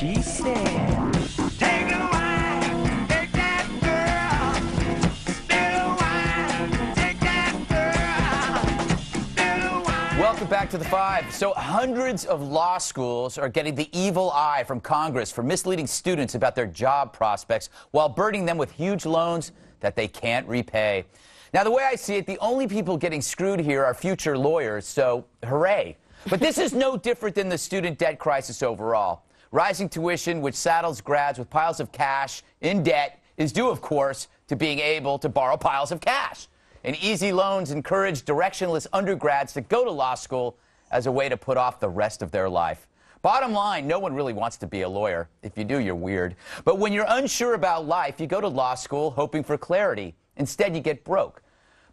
she said. Take a wine, take that girl. Still wine, take that girl. Still wine. Welcome back to The Five. So hundreds of law schools are getting the evil eye from Congress for misleading students about their job prospects while burdening them with huge loans that they can't repay. Now, the way I see it, the only people getting screwed here are future lawyers, so hooray. But this is no different than the student debt crisis overall. Rising tuition, which saddles grads with piles of cash in debt, is due, of course, to being able to borrow piles of cash. And easy loans encourage directionless undergrads to go to law school as a way to put off the rest of their life. Bottom line, no one really wants to be a lawyer. If you do, you're weird. But when you're unsure about life, you go to law school hoping for clarity. Instead, you get broke.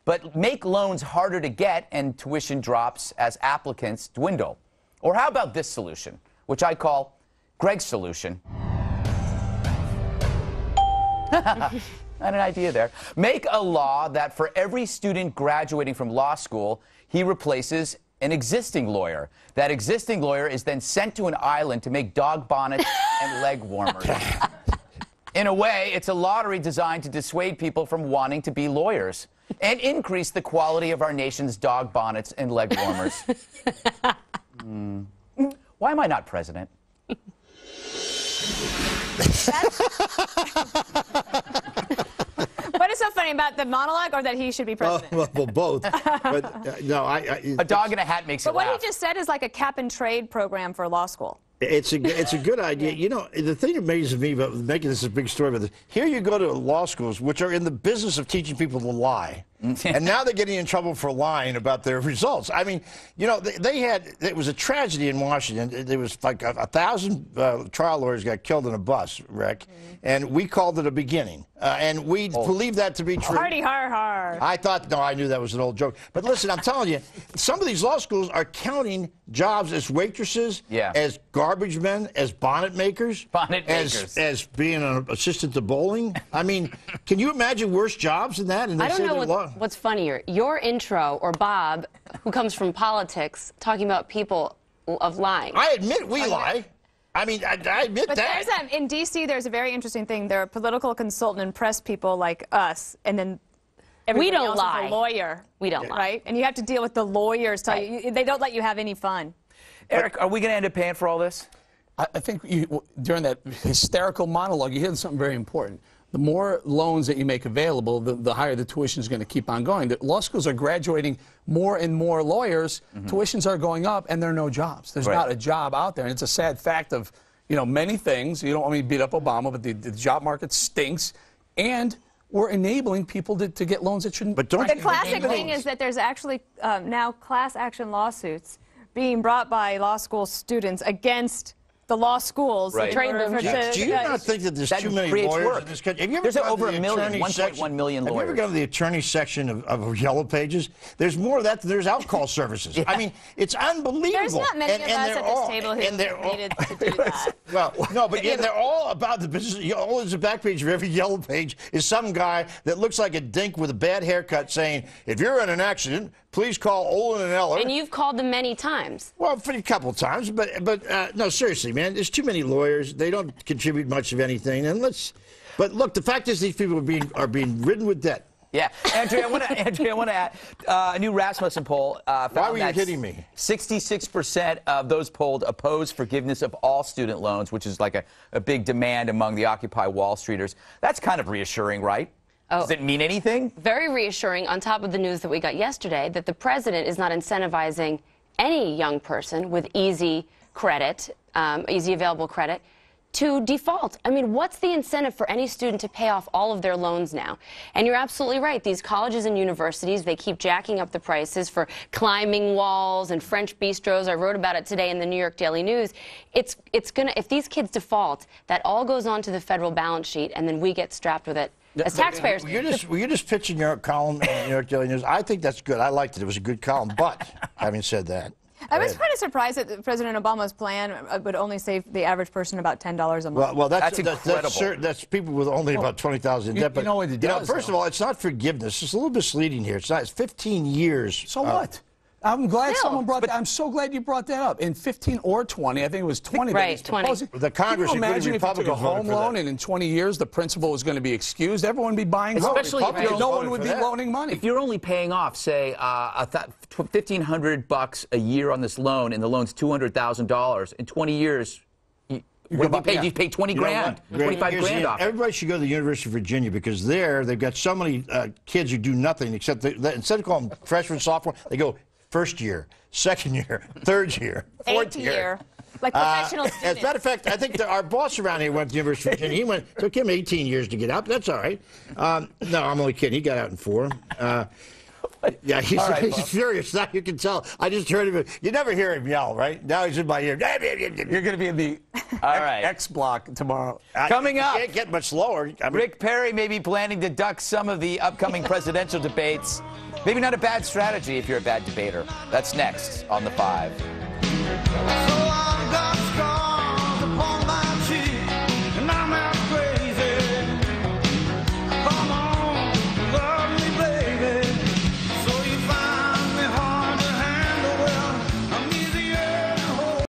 But make loans harder to get and tuition drops as applicants dwindle. Or how about this solution, which I call Greg's solution? I had an idea there. Make a law that for every student graduating from law school, he replaces an existing lawyer. That existing lawyer is then sent to an island to make dog bonnets and leg warmers. In a way, it's a lottery designed to dissuade people from wanting to be lawyers and increase the quality of our nation's dog bonnets and leg warmers. Why am I not president? What is so funny about the monologue, or that he should be president? Well, both. But no, A dog in a hat makes it But what laugh. he just said is like a cap and trade program for law school. it's a good idea. You know, the thing that amazes me about making this a big story about this, here you go to law schools, which are in the business of teaching people to lie. And now they're getting in trouble for lying about their results. I mean, you know, it was a tragedy in Washington. There was like 1,000 trial lawyers got killed in a bus wreck, and we called it a beginning. And we believe that to be true. Hardy har har. I thought, no, I knew that was an old joke. But listen, I'm telling you, some of these law schools are counting jobs as waitresses, as garbage men, as bonnet makers, as being an assistant to bowling. I mean, can you imagine worse jobs than that? And I don't know what's funnier, your intro or Bob, who comes from politics, talking about people of lying. I admit we lie. I mean, I admit but that. In D.C., there's a very interesting thing. There are political consultant and press people like us, and then everybody don't else lie. is a lawyer. We don't lie. Right? And you have to deal with the lawyers. Tell you, they don't let you have any fun. Eric, are we going to end up paying for all this? I think during that hysterical monologue, you hit something very important. The more loans that you make available, the higher the tuition is going to keep on going. The law schools are graduating more and more lawyers. Tuitions are going up, and there are no jobs. There's not a job out there, and it's a sad fact of, you know, many things. You don't want me to beat up Obama, but the job market stinks, and we're enabling people to get loans that shouldn't. But don't The classic thing is that there's actually now class action lawsuits being brought by law school students against the law schools. Right. Do you not think that there's too many lawyers in this country? Have you ever There's over a million, 1.1 million lawyers. Have you ever gone to the attorney section of Yellow Pages? There's more of that than there's alcohol services. I mean, it's unbelievable. There's not many of us at this table who needed to do that. Well, no, but they're all about the business. All there's a back page of every Yellow Page is some guy that looks like a dink with a bad haircut saying, if you're in an accident, please call Olin and Eller. And you've called them many times. Well, for a couple times, but no, seriously, man, there's too many lawyers. They don't contribute much of anything. And but look, the fact is these people are being ridden with debt. Yeah, Andrea, I want to add a new Rasmussen poll found Why were you that kidding me? 66% of those polled oppose forgiveness of all student loans, which is like a big demand among the Occupy Wall Streeters. That's kind of reassuring, right? Oh, does it mean anything? Very reassuring on top of the news that we got yesterday that the president is not incentivizing any young person with easy credit, easy available credit, to default. I mean, what's the incentive for any student to pay off all of their loans now? And you're absolutely right. These colleges and universities, they keep jacking up the prices for climbing walls and French bistros. I wrote about it today in the New York Daily News. It's gonna, if these kids default, that all goes onto the federal balance sheet, and then we get strapped with it as taxpayers. Were you just pitching your column in the New York Daily News? I think that's good. I liked it. It was a good column. But having said that, I was kind of surprised that President Obama's plan would only save the average person about $10 a month. Well, that's incredible. That's people with only about $20,000 in debt. But you know what it does, first of all, it's not forgiveness. It's a little misleading here. It's not. It's 15 years. So what? I'm glad Still. someone brought that. I'm so glad you brought that up. In 15 or 20, I think it was 20. Right, that he's 20. proposing. The Congress, Can you imagine if you took a Republicans voted home for loan that. and in 20 years the principal was going to be excused? Everyone would be buying homes. Especially if you're no voted one would for be that. loaning money. If you're only paying off, say, $1,500 a year on this loan, and the loan's $200,000, in 20 years, you pay 20 grand, 25 grand off. Everybody should go to the University of Virginia because there they've got so many kids who do nothing except instead of calling them freshman, sophomore, they go first year, second year, third year, fourth Eighth year. Like professional students. As a matter of fact, I think our boss around here went to the University of Virginia. Took him 18 years to get out. But that's all right. No, I'm only kidding. He got out in 4. Yeah, he's furious. Now you can tell. I just heard him. You never hear him yell, right? Now he's in my ear. You're going to be in the X block tomorrow. Coming up. Can't get much lower. I mean, Rick Perry may be planning to duck some of the upcoming presidential debates. Maybe not a bad strategy if you're a bad debater. That's next on The Five.